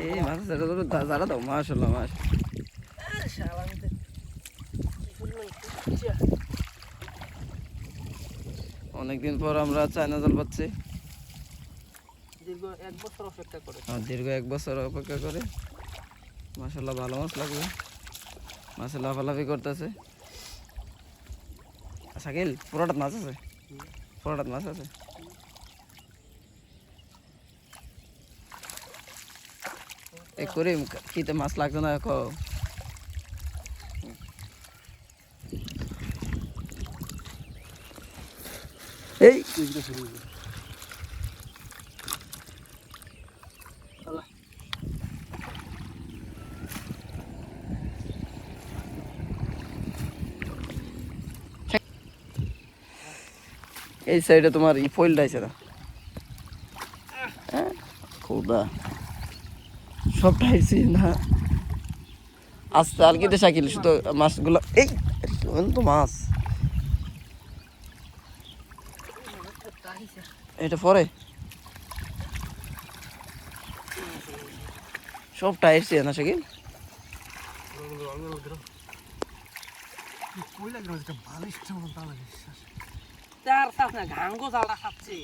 এই মাছ যারা দাও মাশাআল্লাহ অনেকদিন পর আমরা চায়না জাল পাচ্ছি দীর্ঘ 1 বছর অপেক্ষা করে মাশাআল্লাহ ভালো মাছ লাগবে মাছে লাফালাফি করতেছে শাকিল পুরোটা মাছ আছে এই করিম কিতে মাছ লাগতো না কো এই এই সাইডে তোমার ই ফয়েল ডাইছে না খোদা সবটা হয়েছে না আস্তে আর কি শাকিল শুধু মাছগুলো এই তো মাছ এটা পরে সবটা হয়েছে না শাকিল চার সাত না ঘাঙ্গো জালটা খাচ্ছে